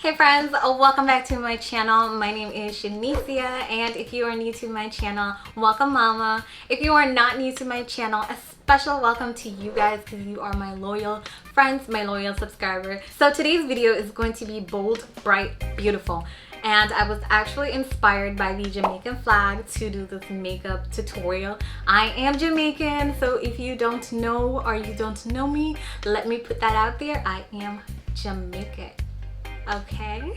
Hey friends, welcome back to my channel. My name is Shanicia, and if you are new to my channel, welcome mama. If you are not new to my channel, a special welcome to you guys because you are my loyal friends, my loyal subscribers. So today's video is going to be bold, bright, beautiful. And I was actually inspired by the Jamaican flag to do this makeup tutorial. I am Jamaican, so if you don't know or you don't know me, let me put that out there. I am Jamaican. Okay.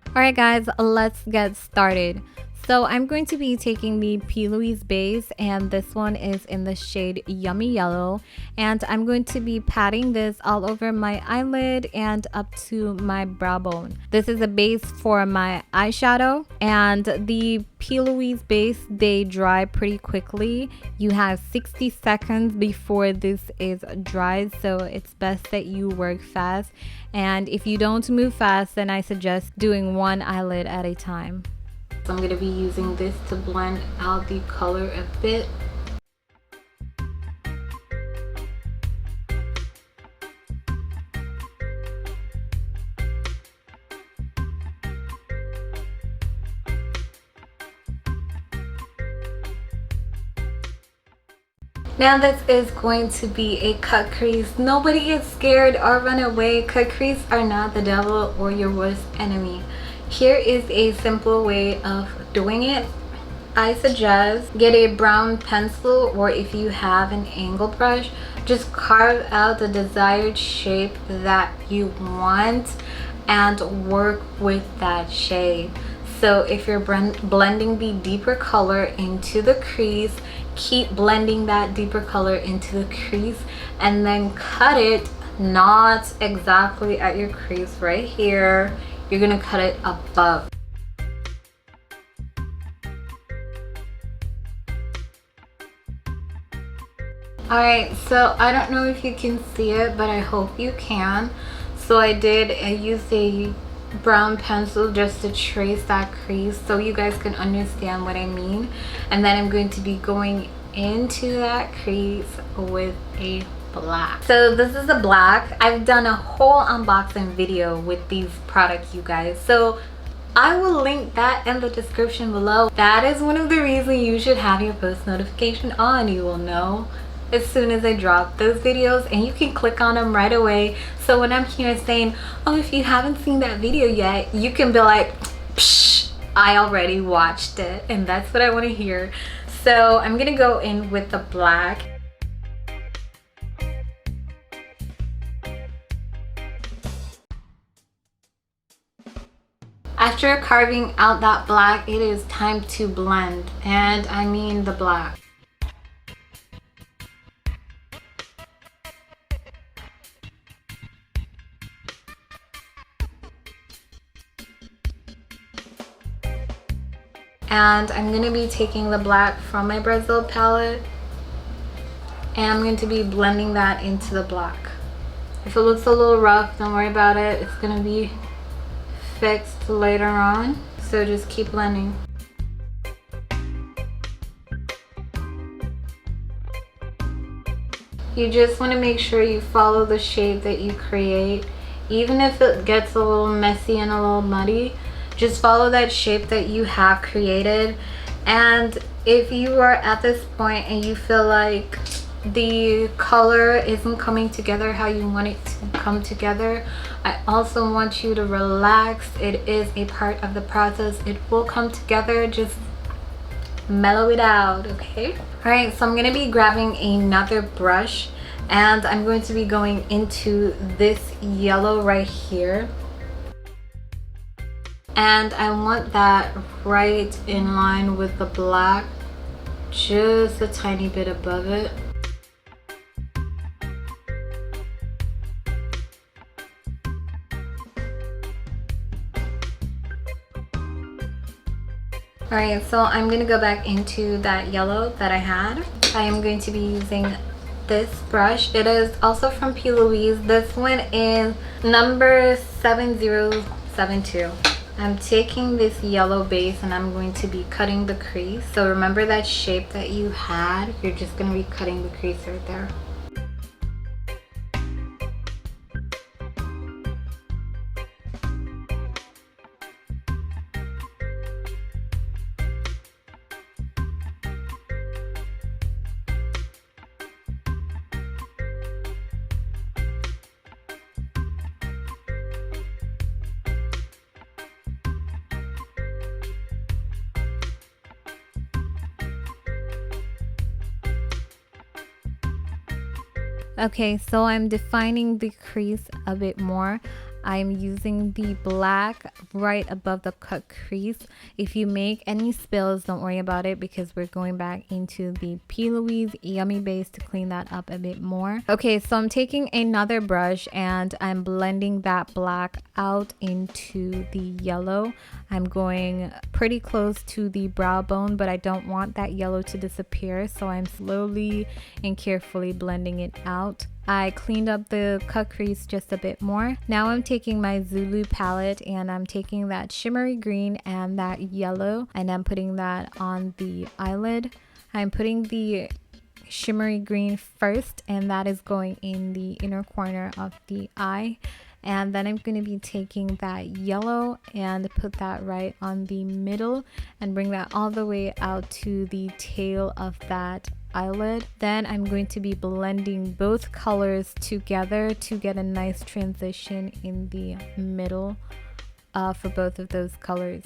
Alright guys, let's get started. So I'm going to be taking the PLouise base, and this one is in the shade Yummy Yellow, and I'm going to be patting this all over my eyelid and up to my brow bone. This is a base for my eyeshadow, and the PLouise base, they dry pretty quickly. You have 60 seconds before this is dry, so it's best that you work fast, and if you don't move fast, then I suggest doing one eyelid at a time. So I'm going to be using this to blend out the color a bit. Now this is going to be a cut crease. Nobody gets scared or run away. Cut crease are not the devil or your worst enemy. Here is a simple way of doing it. I suggest get a brown pencil, or if you have an angle brush, just carve out the desired shape that you want and work with that shape. So if you're blending the deeper color into the crease, keep blending that deeper color into the crease and then cut it not exactly at your crease right here. You're gonna cut it above. Alright, so I don't know if you can see it, but I hope you can. So I used a brown pencil just to trace that crease so you guys can understand what I mean. And then I'm going to be going into that crease with a black. So this is a black. I've done a whole unboxing video with these products, you guys, so I will link that in the description below. That is one of the reasons you should have your post notification on. You will know as soon as I drop those videos, and you can click on them right away. So when I'm here saying, oh, if you haven't seen that video yet, you can be like, psh, I already watched it, and that's what I want to hear. So I'm gonna go in with the black. After carving out that black, it is time to blend, and I mean the black. And I'm going to be taking the black from my Brazil palette, and I'm going to be blending that into the black. If it looks a little rough, don't worry about it. It's going to be fixed later on, so just keep blending. You just want to make sure you follow the shape that you create, even if it gets a little messy and a little muddy. Just follow that shape that you have created. And if you are at this point and you feel like the color isn't coming together how you want it to come together, I also want you to relax. It is a part of the process. It will come together. Just mellow it out, okay? All right, so I'm going to be grabbing another brush, and I'm going to be going into this yellow right here. And I want that right in line with the black, just a tiny bit above it. Alright, so I'm going to go back into that yellow that I had. I am going to be using this brush. It is also from PLouise. This one is number 7072. I'm taking this yellow base and I'm going to be cutting the crease. So remember that shape that you had, you're just going to be cutting the crease right there. Okay, so I'm defining the crease a bit more. I'm using the black right above the cut crease. If you make any spills, don't worry about it because we're going back into the PLouise Yummy Base to clean that up a bit more. Okay, so I'm taking another brush and I'm blending that black out into the yellow. I'm going pretty close to the brow bone, but I don't want that yellow to disappear, so I'm slowly and carefully blending it out. I cleaned up the cut crease just a bit more. Now I'm taking my Zulu palette and I'm taking that shimmery green and that yellow and I'm putting that on the eyelid. I'm putting the shimmery green first and that is going in the inner corner of the eye. And then I'm going to be taking that yellow and put that right on the middle and bring that all the way out to the tail of that eyelid. Then I'm going to be blending both colors together to get a nice transition in the middle for both of those colors.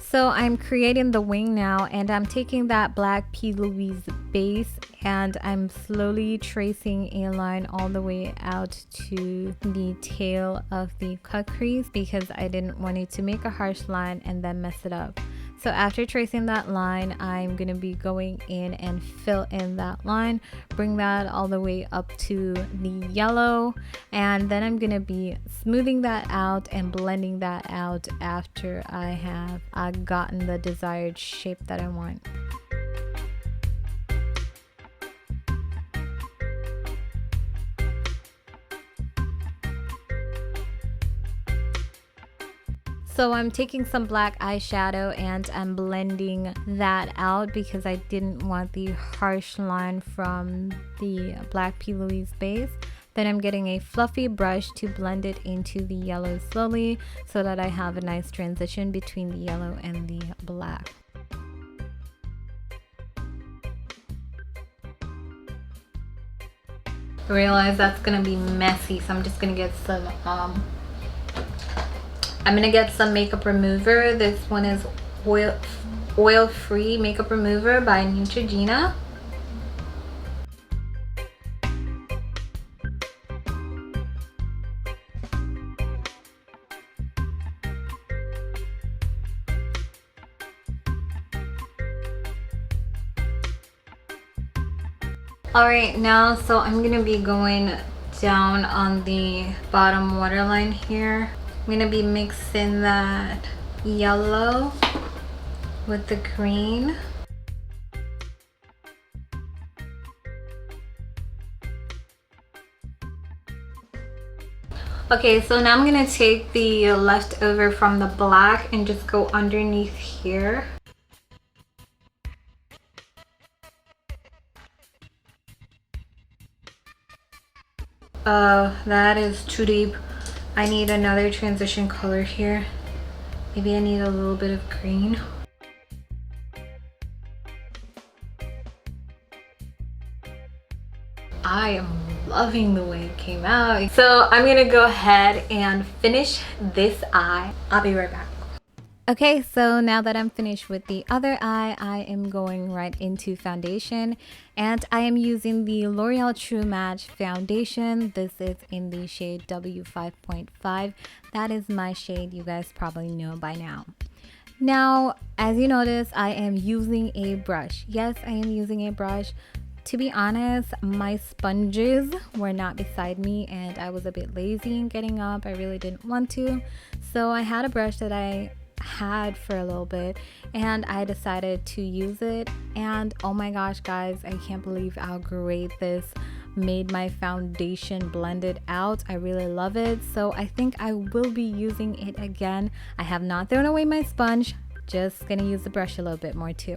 So I'm creating the wing now and I'm taking that black PLouise base and I'm slowly tracing a line all the way out to the tail of the cut crease because I didn't want it to make a harsh line and then mess it up. So after tracing that line, I'm going to be going in and fill in that line, bring that all the way up to the yellow, and then I'm going to be smoothing that out and blending that out after I have gotten the desired shape that I want. So I'm taking some black eyeshadow and I'm blending that out because I didn't want the harsh line from the black PLouise base. Then I'm getting a fluffy brush to blend it into the yellow slowly so that I have a nice transition between the yellow and the black. I realize that's gonna be messy, so I'm just gonna get some I'm gonna get some makeup remover. This one is oil-free makeup remover by Neutrogena. Alright, now so I'm gonna be going down on the bottom waterline here. I'm gonna be mixing that yellow with the green. Okay, so now I'm gonna take the leftover from the black and just go underneath here. That is too deep. I need another transition color here. Maybe I need a little bit of green. I am loving the way it came out. So I'm gonna go ahead and finish this eye. I'll be right back. Okay, so now that I'm finished with the other eye, I am going right into foundation and I am using the Loreal True Match foundation. This is in the shade W5.5. That is my shade, you guys probably know by now. Now, as you notice, I am using a brush. Yes, I am using a brush. To be honest, my sponges were not beside me and I was a bit lazy in getting up. I really didn't want to. So I had a brush that I had for a little bit and I decided to use it, and oh my gosh guys, I can't believe how great this made my foundation blended out. I really love it, so I think I will be using it again. I have not thrown away my sponge, just gonna use the brush a little bit more too.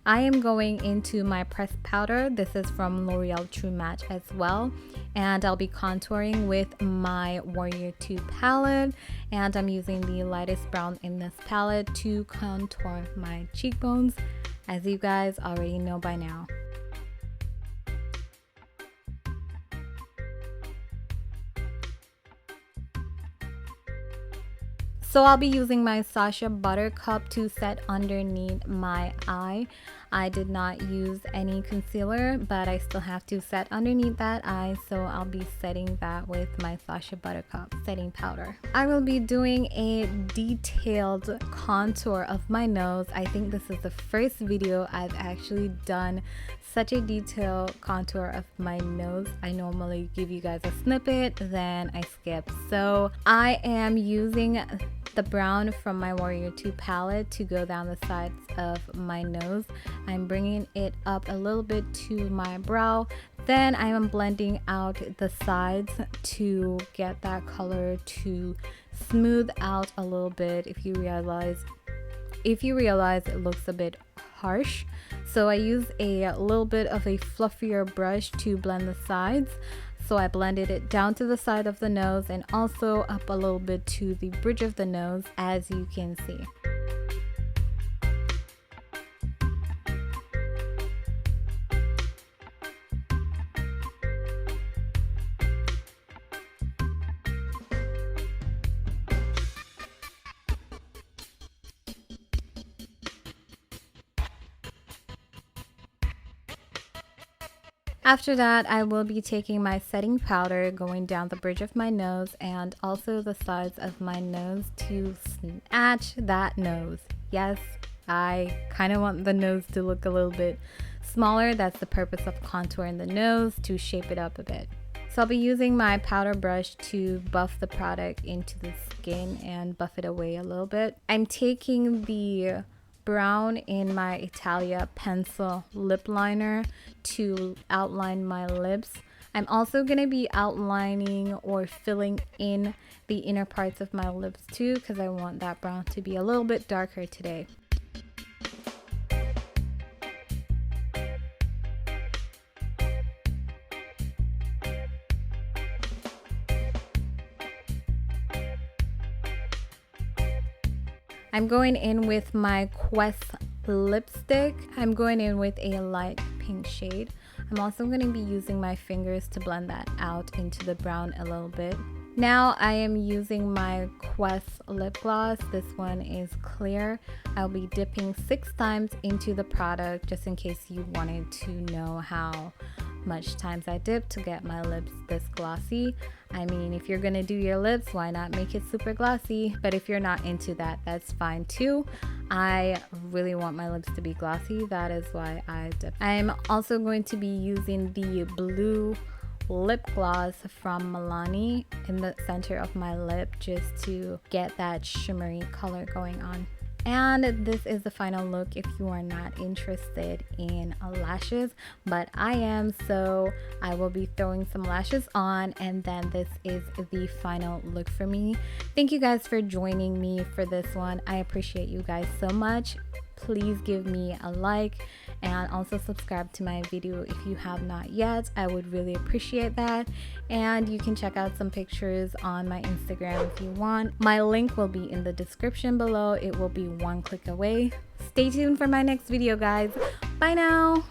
I am going into my pressed powder. This is from Loreal True Match as well. And I'll be contouring with my Warrior 2 palette. And I'm using the lightest brown in this palette to contour my cheekbones, as you guys already know by now. So I'll be using my Sasha Buttercup to set underneath my eye. I did not use any concealer, but I still have to set underneath that eye, so I'll be setting that with my Sasha Buttercup setting powder. I will be doing a detailed contour of my nose. I think this is the first video I've actually done such a detailed contour of my nose. I normally give you guys a snippet, then I skip. So I am using the brown from my Warrior 2 palette to go down the sides of my nose. I'm bringing it up a little bit to my brow. Then I am blending out the sides to get that color to smooth out a little bit if you realize it looks a bit harsh. So I use a little bit of a fluffier brush to blend the sides. So I blended it down to the side of the nose and also up a little bit to the bridge of the nose, as you can see. After that, I will be taking my setting powder, going down the bridge of my nose and also the sides of my nose to snatch that nose. Yes, I kind of want the nose to look a little bit smaller. That's the purpose of contouring the nose, to shape it up a bit. So I'll be using my powder brush to buff the product into the skin and buff it away a little bit. I'm taking the brown in my Italia pencil lip liner to outline my lips. I'm also going to be outlining or filling in the inner parts of my lips too, because I want that brown to be a little bit darker today. I'm going in with my Quest lipstick. I'm going in with a light pink shade. I'm also going to be using my fingers to blend that out into the brown a little bit. Now I am using my Quest lip gloss. This one is clear. I'll be dipping 6 times into the product, just in case you wanted to know how much times I dip to get my lips this glossy. I mean, if you're gonna do your lips, why not make it super glossy? But if you're not into that, that's fine too. I really want my lips to be glossy. That is why I dip. I'm also going to be using the blue lip gloss from Milani in the center of my lip, just to get that shimmery color going on. And this is the final look if you are not interested in lashes, but I am, so I will be throwing some lashes on, and then this is the final look for me. Thank you guys for joining me for this one. I appreciate you guys so much. Please give me a like and also subscribe to my video if you have not yet. I would really appreciate that. And you can check out some pictures on my Instagram if you want. My link will be in the description below. It will be one click away. Stay tuned for my next video, guys. Bye now.